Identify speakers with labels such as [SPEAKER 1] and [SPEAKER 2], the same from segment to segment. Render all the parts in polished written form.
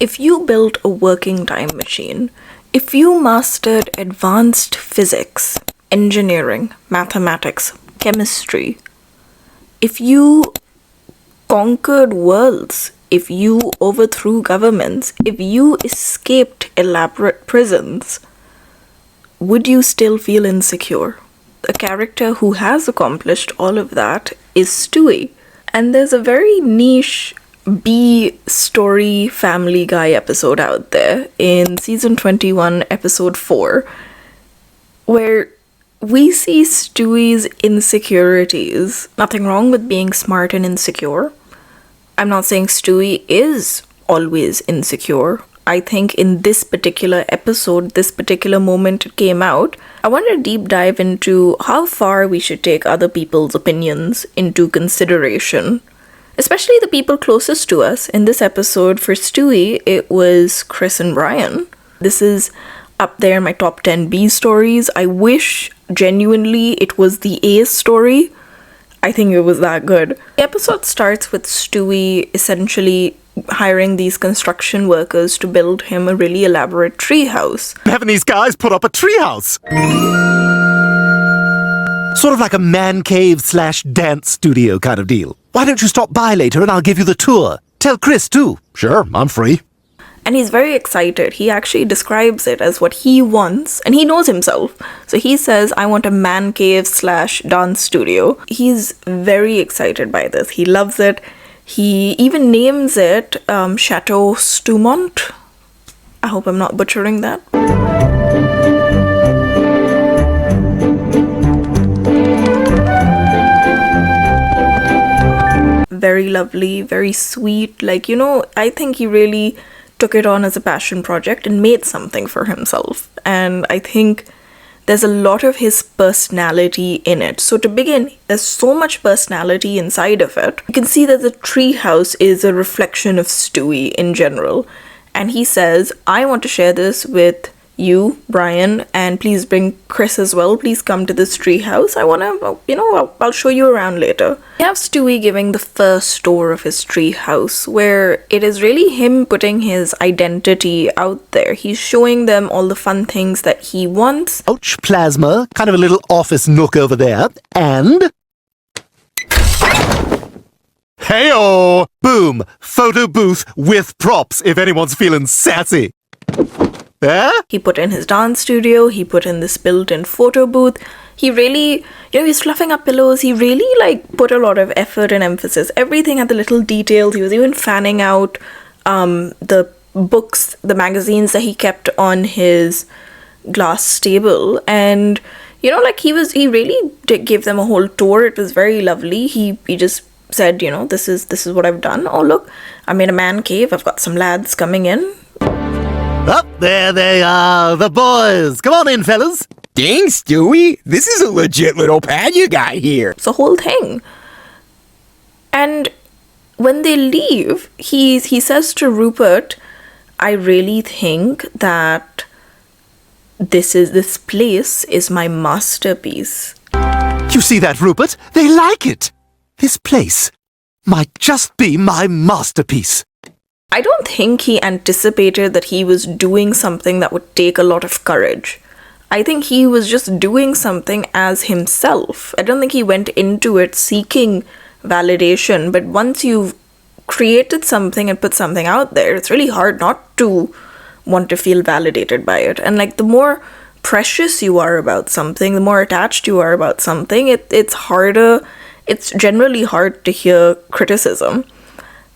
[SPEAKER 1] If you built a working time machine, if you mastered advanced physics, engineering, mathematics, chemistry, if you conquered worlds, if you overthrew governments, if you escaped elaborate prisons, would you still feel insecure? A character who has accomplished all of that is Stewie. And there's a very niche B-story Family Guy episode out there in season 21, episode 4, where we see Stewie's insecurities. Nothing wrong with being smart and insecure. I'm not saying Stewie is always insecure. I think in this particular episode, this particular moment it came out, I want to deep dive into how far we should take other people's opinions into consideration. Especially the people closest to us. In this episode, for Stewie, it was Chris and Brian. This is up there in my top 10 B stories. I wish genuinely it was the A story. I think it was that good. The episode starts with Stewie essentially hiring these construction workers to build him a really elaborate treehouse.
[SPEAKER 2] Having these guys put up a treehouse. Sort of like a man cave / dance studio kind of deal. Why don't you stop by later and I'll give you the tour? Tell Chris too. Sure, I'm free.
[SPEAKER 1] And he's very excited. He actually describes it as what he wants, and he knows himself. So he says, I want a man cave / dance studio. He's very excited by this. He loves it. He even names it Chateau Stumont. I hope I'm not butchering that. Very lovely, very sweet. Like, you know, I think he really took it on as a passion project and made something for himself. And I think there's a lot of his personality in it. So to begin, there's so much personality inside of it. You can see that the treehouse is a reflection of Stewie in general. And he says, I want to share this with you, Brian, and please bring Chris as well. Please come to this treehouse. I want to, I'll show you around later. We have Stewie giving the first tour of his treehouse, where it is really him putting his identity out there. He's showing them all the fun things that he wants.
[SPEAKER 2] Ouch, plasma. Kind of a little office nook over there. And... Hey-oh! Boom! Photo booth with props if anyone's feeling sassy. Eh?
[SPEAKER 1] He put in his dance studio, he put in this built-in photo booth. He really, he's fluffing up pillows. He really, put a lot of effort and emphasis. Everything had the little details. He was even fanning out the books, the magazines that he kept on his glass table. And, he really did give them a whole tour. It was very lovely. He just said, this is what I've done. Oh, look, I made a man cave. I've got some lads coming in.
[SPEAKER 2] Up there they are, the boys. Come on in, fellas.
[SPEAKER 3] Dang, Stewie, this is a legit little pad you got here.
[SPEAKER 1] It's a whole thing. And when they leave, he says to Rupert, I really think that this place is my masterpiece.
[SPEAKER 2] You see that, Rupert? They like it. This place might just be my masterpiece.
[SPEAKER 1] I don't think he anticipated that he was doing something that would take a lot of courage. I think he was just doing something as himself. I don't think he went into it seeking validation, but once you've created something and put something out there, it's really hard not to want to feel validated by it. And the more precious you are about something, the more attached you are about something, it's generally hard to hear criticism.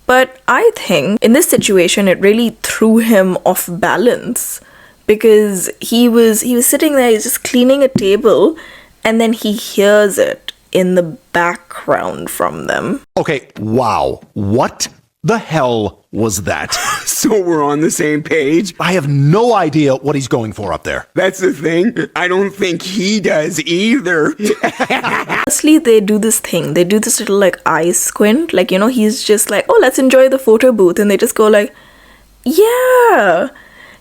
[SPEAKER 1] But I think in this situation, it really threw him off balance, because he was sitting there, he's just cleaning a table, and then he hears it in the background from them.
[SPEAKER 2] Okay, wow. What the hell was that?
[SPEAKER 3] So we're on the same page?
[SPEAKER 2] I have no idea what he's going for up there.
[SPEAKER 3] That's the thing. I don't think he does either.
[SPEAKER 1] Honestly, they do this thing. They do this little eye squint. He's just oh, let's enjoy the photo booth. And they just go yeah,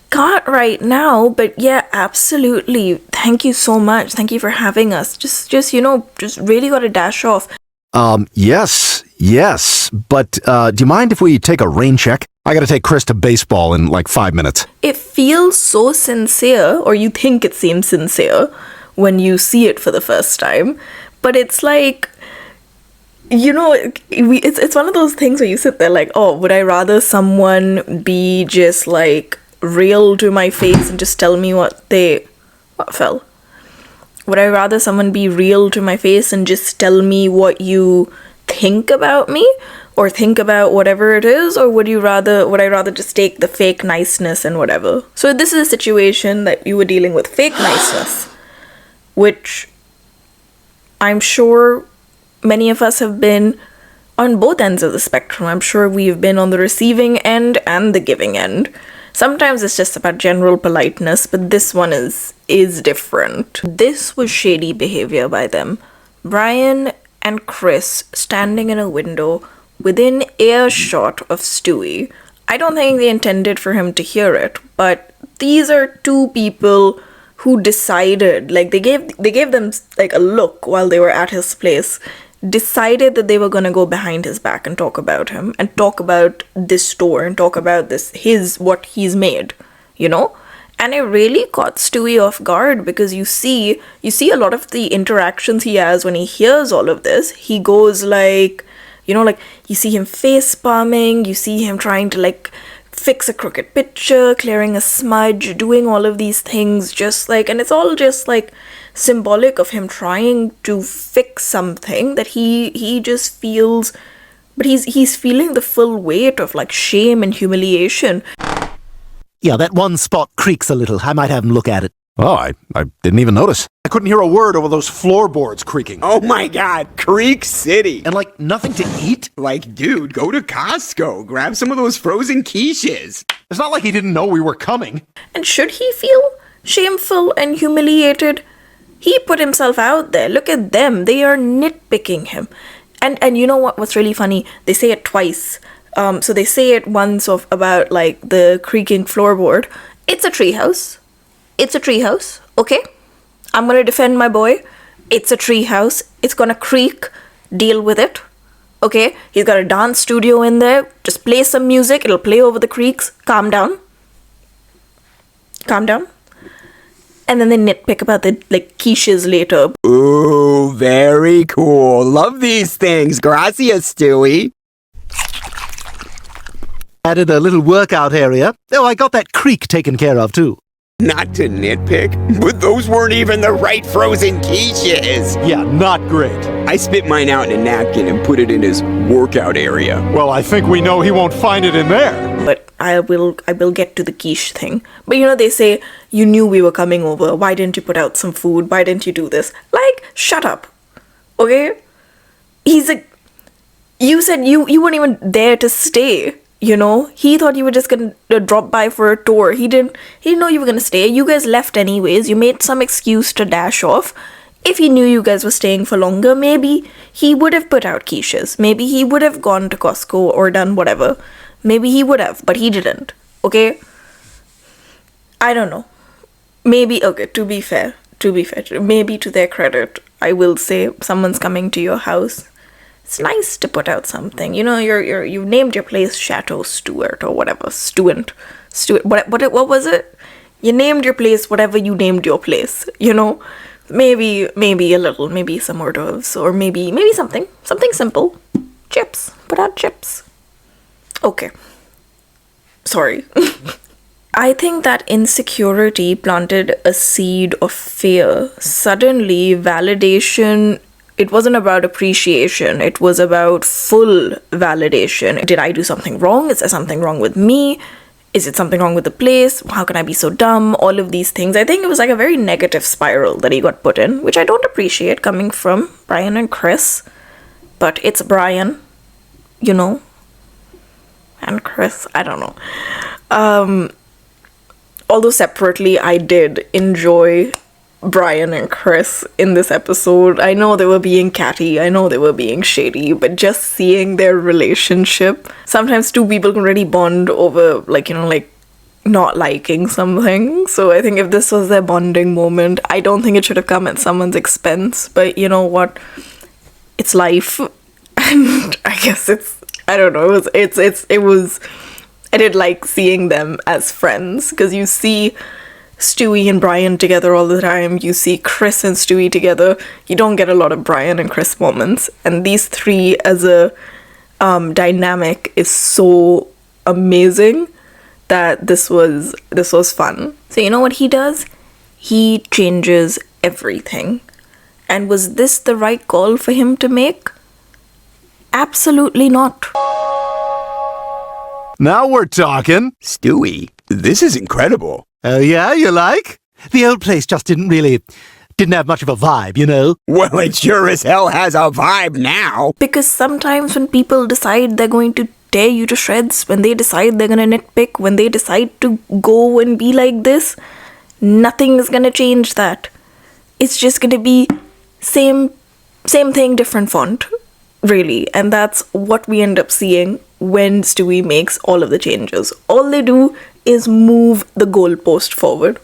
[SPEAKER 1] can't right now, but yeah, absolutely. Thank you so much. Thank you for having us. Just really got to dash off.
[SPEAKER 2] Yes, but do you mind if we take a rain check? I gotta take Chris to baseball in like 5 minutes.
[SPEAKER 1] It feels so sincere, or you think it seems sincere when you see it for the first time, but it's like, you know, it's one of those things where you sit there like, oh, would I rather someone be just like real to my face and just tell me what fell? Would I rather someone be real to my face and just tell me what you think about me or think about whatever it is, or would I rather just take the fake niceness and whatever? So this is a situation that you were dealing with fake niceness, which I'm sure many of us have been on both ends of the spectrum. I'm sure we've been on the receiving end and the giving end. Sometimes it's just about general politeness, but this one is different. This was shady behavior by them. Brian and Chris standing in a window within earshot of Stewie. I don't think they intended for him to hear it, but these are two people who decided, like they gave them like a look while they were at his place, decided that they were going to go behind his back and talk about him and talk about this store and talk about what he's made, you know? And it really caught Stewie off guard, because you see a lot of the interactions he has when he hears all of this. He goes like, you know, like you see him face palming, you see him trying to like fix a crooked picture, clearing a smudge, doing all of these things, just like, and it's all just like symbolic of him trying to fix something that he just feels, but he's feeling the full weight of like shame and humiliation.
[SPEAKER 2] Yeah, that one spot creaks a little. I might have him look at it. Oh, I didn't even notice. I couldn't hear a word over those floorboards creaking.
[SPEAKER 3] Oh my god, Creek City.
[SPEAKER 2] And like nothing to eat?
[SPEAKER 3] Like, dude, go to Costco. Grab some of those frozen quiches.
[SPEAKER 2] It's not like he didn't know we were coming.
[SPEAKER 1] And should he feel shameful and humiliated? He put himself out there. Look at them. They are nitpicking him. And you know what's really funny? They say it twice. So they say it once about like the creaking floorboard. It's a treehouse. It's a treehouse, okay? I'm gonna defend my boy. It's a treehouse. It's gonna creak. Deal with it, okay? He's got a dance studio in there. Just play some music. It'll play over the creaks. Calm down. Calm down. And then they nitpick about the like quiches later.
[SPEAKER 3] Ooh, very cool. Love these things. Gracias, Stewie.
[SPEAKER 2] Added a little workout area. Oh, I got that creak taken care of too.
[SPEAKER 3] Not to nitpick, but those weren't even the right frozen quiches.
[SPEAKER 2] Yeah, not great.
[SPEAKER 3] I spit mine out in a napkin and put it in his workout area.
[SPEAKER 2] Well, I think we know he won't find it in there.
[SPEAKER 1] But I will get to the quiche thing. But you know, they say, you knew we were coming over. Why didn't you put out some food? Why didn't you do this? Like, shut up. Okay? You said you weren't even there to stay. You know, he thought you were just gonna drop by for a tour. He didn't know you were gonna stay. You guys left anyways. You made some excuse to dash off. If he knew you guys were staying for longer, maybe he would have put out quiches. Maybe he would have gone to Costco or done whatever. Maybe he would have, but he didn't. Okay? I don't know. Maybe, okay, to be fair, maybe to their credit, I will say someone's coming to your house. It's nice to put out something. You know, you named your place Chateau Stewart or whatever. Stewart. What was it? You named your place whatever you named your place. You know, maybe a little, maybe some hors d'oeuvres, or maybe something simple. Chips. Put out chips. Okay. Sorry. I think that insecurity planted a seed of fear. Suddenly, validation. It wasn't about appreciation. It was about full validation. Did I do something wrong? Is there something wrong with me? Is it something wrong with the place? How can I be so dumb? All of these things. I think it was like a very negative spiral that he got put in, which I don't appreciate coming from Brian and Chris. But it's Brian, you know, and Chris. I don't know. Although separately, I did enjoy Brian and Chris in this episode. I know they were being catty, I know they were being shady, but just seeing their relationship, sometimes two people can really bond over, like, you know, like not liking something. So I think if this was their bonding moment, I don't think it should have come at someone's expense, but you know what, it's life. And I guess I don't know, it was I did like seeing them as friends, because you see Stewie and Brian together all the time. You see Chris and Stewie together. You don't get a lot of Brian and Chris moments. And these three as a dynamic is so amazing that this was fun. So you know what he does? He changes everything. And was this the right call for him to make? Absolutely not.
[SPEAKER 2] Now we're talking.
[SPEAKER 3] Stewie, this is incredible.
[SPEAKER 2] Oh, yeah, you like? The old place just didn't have much of a vibe, you know?
[SPEAKER 3] Well, it sure as hell has a vibe now.
[SPEAKER 1] Because sometimes when people decide they're going to tear you to shreds, when they decide they're going to nitpick, when they decide to go and be like this, nothing is going to change that. It's just going to be same thing, different font, really. And that's what we end up seeing when Stewie makes all of the changes. All they do is move the goalpost forward.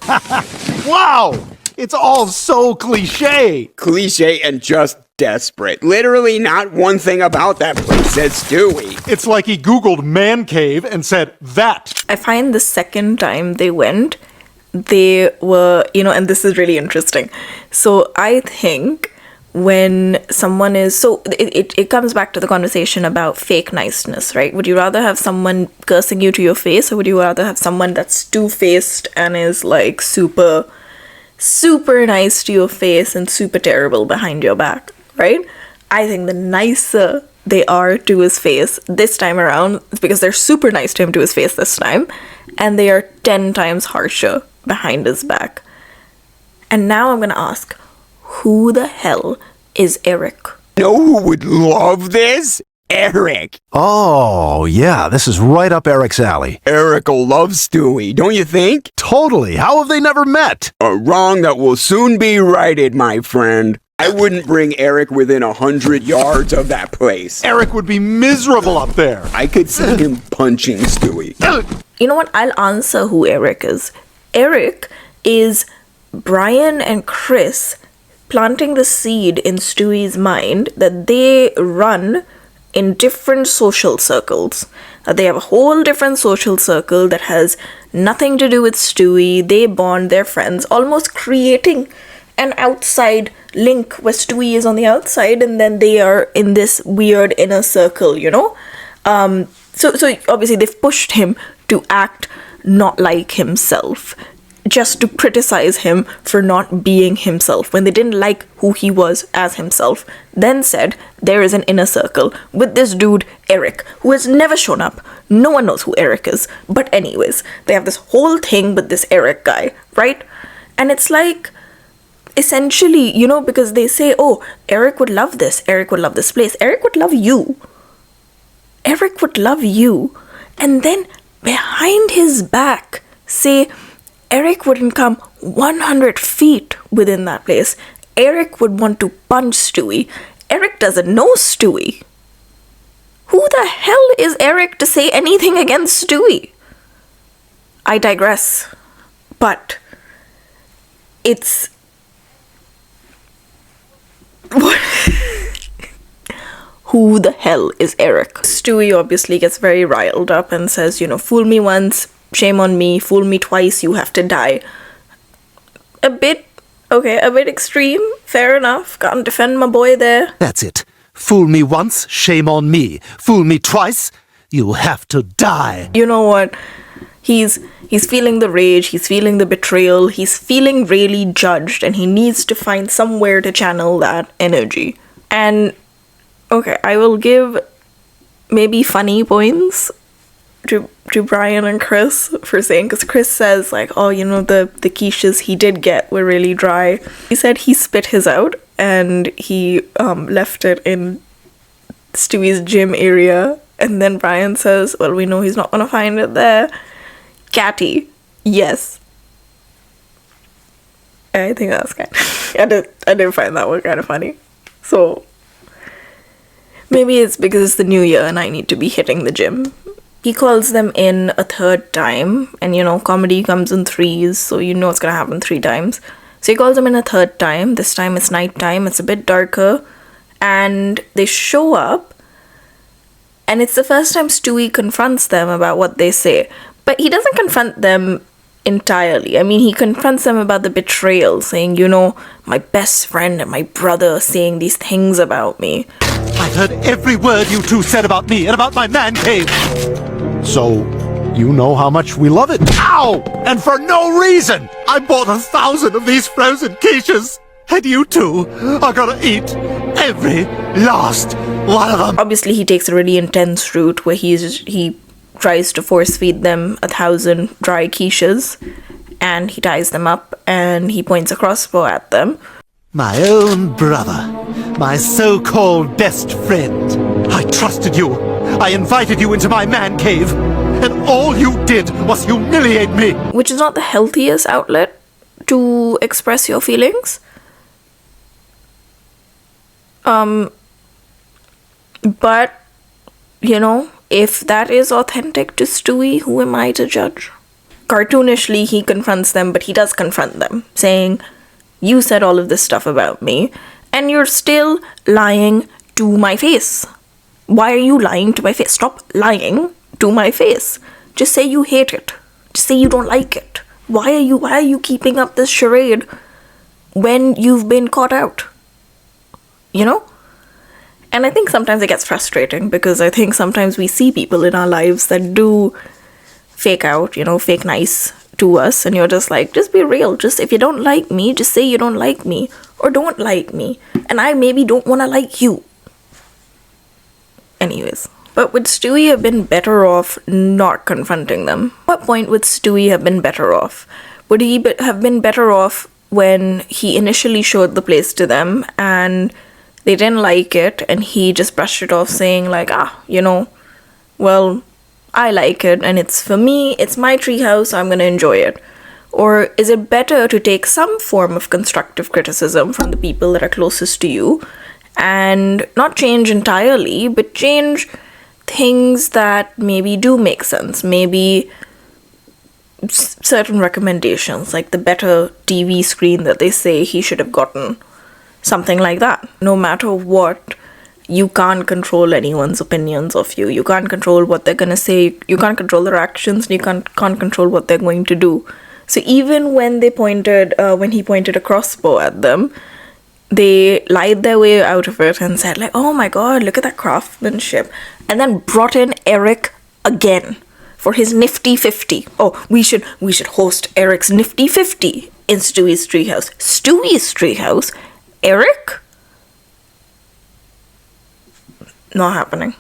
[SPEAKER 2] Wow! It's all so cliche.
[SPEAKER 3] Cliche and just desperate. Literally not one thing about that place says Stewie.
[SPEAKER 2] It's like he Googled man cave and said that.
[SPEAKER 1] I find the second time they went, they were, and this is really interesting. So I think when someone is, so it comes back to the conversation about fake niceness, right? Would you rather have someone cursing you to your face, or would you rather have someone that's two-faced and is like super nice to your face and super terrible behind your back, right? I think the nicer they are to his face this time around, it's because they're super nice to him to his face this time, and they are 10 times harsher behind his back. And now I'm gonna ask, who the hell is Eric?
[SPEAKER 3] Know who would love this? Eric.
[SPEAKER 2] Oh, yeah, this is right up Eric's alley.
[SPEAKER 3] Eric'll love Stewie, don't you think?
[SPEAKER 2] Totally. How have they never met?
[SPEAKER 3] A wrong that will soon be righted, my friend. I wouldn't bring Eric within 100 yards of that place.
[SPEAKER 2] Eric would be miserable up there.
[SPEAKER 3] I could see him punching Stewie.
[SPEAKER 1] You know what? I'll answer who Eric is. Eric is Brian and Chris planting the seed in Stewie's mind that they run in different social circles. They have a whole different social circle that has nothing to do with Stewie. They bond, they're friends, almost creating an outside link where Stewie is on the outside and then they are in this weird inner circle, So obviously they've pushed him to act not like himself, just to criticize him for not being himself when they didn't like who he was as himself. Then said, there is an inner circle with this dude, Eric, who has never shown up. No one knows who Eric is. But anyways, they have this whole thing with this Eric guy, right? And it's like, essentially, because they say, oh, Eric would love this. Eric would love this place. Eric would love you. Eric would love you. And then behind his back, say, Eric wouldn't come 100 feet within that place. Eric would want to punch Stewie. Eric doesn't know Stewie. Who the hell is Eric to say anything against Stewie? I digress. But it's... Who the hell is Eric? Stewie obviously gets very riled up and says, fool me once, shame on me, fool me twice, you have to die. A bit extreme, fair enough, can't defend my boy there.
[SPEAKER 2] That's it. Fool me once, shame on me. Fool me twice, you have to die.
[SPEAKER 1] You know what? He's feeling the rage, he's feeling the betrayal, he's feeling really judged, and he needs to find somewhere to channel that energy. And, okay, I will give maybe funny points to Brian and Chris for saying, because Chris says, like, oh, the quiches he did get were really dry. He said he spit his out, and he left it in Stewie's gym area, and then Brian says, well, we know he's not gonna find it there. Catty, yes. I think that's kind of, I did find that one kind of funny. So maybe it's because it's the new year and I need to be hitting the gym. He calls them in a third time, and comedy comes in threes, so it's gonna happen 3 times. So he calls them in a third time. This time it's night time, it's a bit darker, and they show up, And it's the first time Stewie confronts them about what they say. But he doesn't confront them entirely. I mean, he confronts them about the betrayal, saying, you know, my best friend and my brother saying these things about me.
[SPEAKER 2] I've heard every word you two said about me and about my man cave. So, you know how much we love it. Ow! And for no reason! I bought 1,000 of these frozen quiches. And you two are gonna eat every last one of them.
[SPEAKER 1] Obviously, he takes a really intense route where he tries to force feed them 1,000 dry quiches, and he ties them up and he points a crossbow at them.
[SPEAKER 2] My own brother, my so-called best friend. I trusted you. I invited you into my man cave, and all you did was humiliate me.
[SPEAKER 1] Which is not the healthiest outlet to express your feelings. But, you know, if that is authentic to Stewie, who am I to judge? Cartoonishly, he confronts them, but he does confront them, saying, you said all of this stuff about me, and you're still lying to my face. Why are you lying to my face? Stop lying to my face. Just say you hate it. Just say you don't like it. Why are you keeping up this charade when you've been caught out? You know? And I think sometimes it gets frustrating because I think sometimes we see people in our lives that do fake out, you know, fake nice to us, and you're just like, just be real. Just if you don't like me, just say you don't like me or don't like me, and I maybe don't want to like you. Anyways, but would Stewie have been better off not confronting them? What point would Stewie have been better off? Would he have been better off when he initially showed the place to them and they didn't like it and he just brushed it off saying like, you know, well, I like it and it's for me, it's my treehouse, so I'm going to enjoy it? Or is it better to take some form of constructive criticism from the people that are closest to you and not change entirely, but change things that maybe do make sense? Maybe certain recommendations, like the better TV screen that they say he should have gotten. Something like that. No matter what, you can't control anyone's opinions of you. You can't control what they're going to say. You can't control their actions. And you can't control what they're going to do. So even when he pointed a crossbow at them, they lied their way out of it and said like, oh my god, look at that craftsmanship. And then brought in Eric again for his nifty 50. Oh, we should host Eric's nifty 50 in Stewie's treehouse. Stewie's treehouse? Eric? Not happening.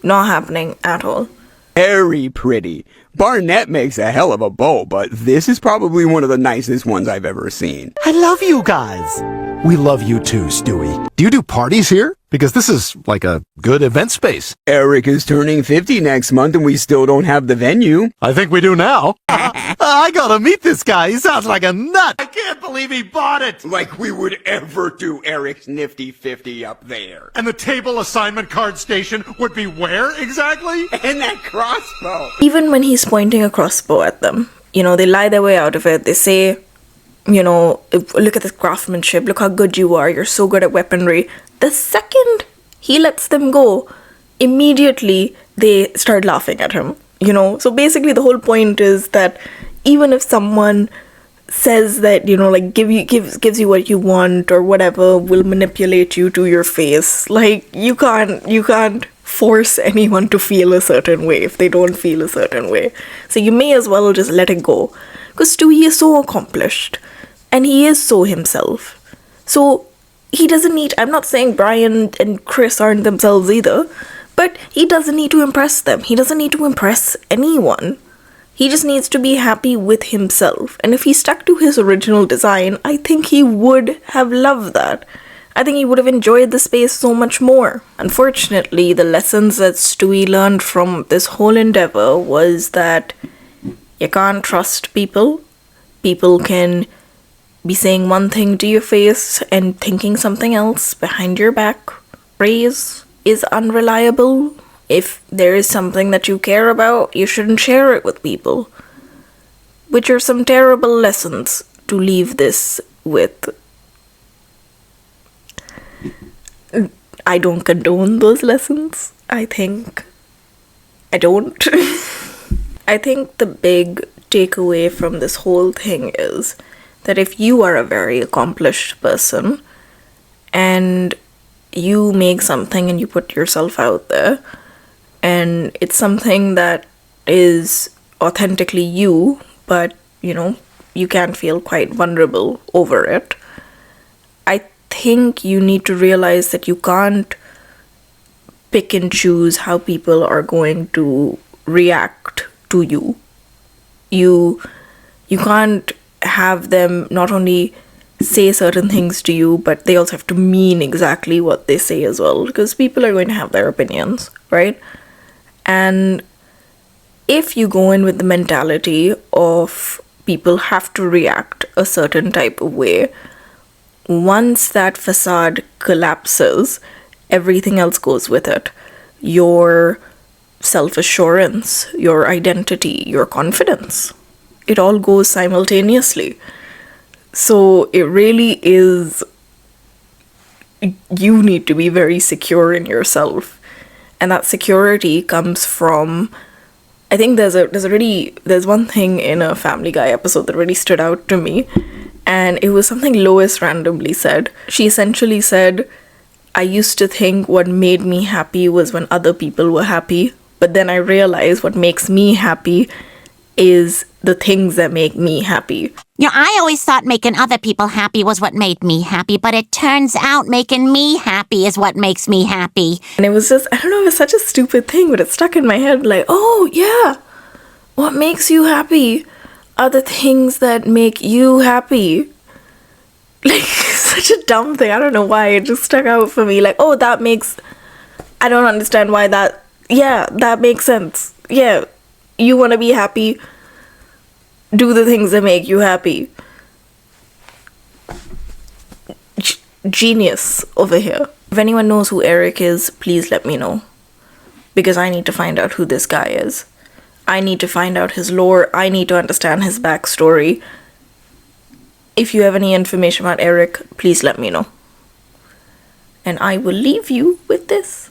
[SPEAKER 1] Not happening at all.
[SPEAKER 3] Very pretty. Barnett makes a hell of a bow, but this is probably one of the nicest ones I've ever seen.
[SPEAKER 2] I love you guys. We love you too, Stewie. Do you do parties here? Because this is like a good event space.
[SPEAKER 3] Eric is turning 50 next month and we still don't have the venue.
[SPEAKER 2] I think we do now. I gotta meet this guy. He sounds like a nut. I can't believe he bought it.
[SPEAKER 3] Like we would ever do Eric's nifty 50 up there.
[SPEAKER 2] And the table assignment card station would be where exactly?
[SPEAKER 3] And that crossbow.
[SPEAKER 1] Even when he's pointing a crossbow at them, you know, they lie their way out of it. They say, you know, look at this craftsmanship. Look how good you are. You're so good at weaponry. The second he lets them go, immediately they start laughing at him, you know? So basically the whole point is that even if someone says that, you know, like gives you what you want or whatever, will manipulate you to your face, like you can't force anyone to feel a certain way if they don't feel a certain way. So you may as well just let it go. Because Stewie is so accomplished and he is so himself. So he doesn't need, I'm not saying Brian and Chris aren't themselves either, but he doesn't need to impress them. He doesn't need to impress anyone. He just needs to be happy with himself. And if he stuck to his original design, I think he would have loved that. I think he would have enjoyed the space so much more. Unfortunately, the lessons that Stewie learned from this whole endeavor was that you can't trust people. People can be saying one thing to your face and thinking something else behind your back. Praise is unreliable. If there is something that you care about, you shouldn't share it with people. Which are some terrible lessons to leave this with. I don't condone those lessons. I think I don't. I think the big takeaway from this whole thing is that if you are a very accomplished person and you make something and you put yourself out there and it's something that is authentically you, but you can feel quite vulnerable over it, I think you need to realize that you can't pick and choose how people are going to react to you. You can't have them not only say certain things to you, but they also have to mean exactly what they say as well, because people are going to have their opinions, right? And if you go in with the mentality of people have to react a certain type of way, once that facade collapses, everything else goes with it. Your self-assurance, your identity, your confidence. It all goes simultaneously. So it really is, you need to be very secure in yourself. And that security comes from, I think there's one thing in a Family Guy episode that really stood out to me. And it was something Lois randomly said. She essentially said, I used to think what made me happy was when other people were happy. But then I realized what makes me happy is the things that make me happy.
[SPEAKER 4] I always thought making other people happy was what made me happy, but it turns out making me happy is what makes me happy.
[SPEAKER 1] And it was just, I don't know, it was such a stupid thing, but it stuck in my head like, oh yeah, what makes you happy are the things that make you happy. Like, such a dumb thing. I don't know why it just stuck out for me. Like, oh, I don't understand why that makes sense. Yeah, you want to be happy, do the things that make you happy. Genius over here. If anyone knows who Eric is, please let me know. Because I need to find out who this guy is. I need to find out his lore. I need to understand his backstory. If you have any information about Eric, please let me know. And I will leave you with this.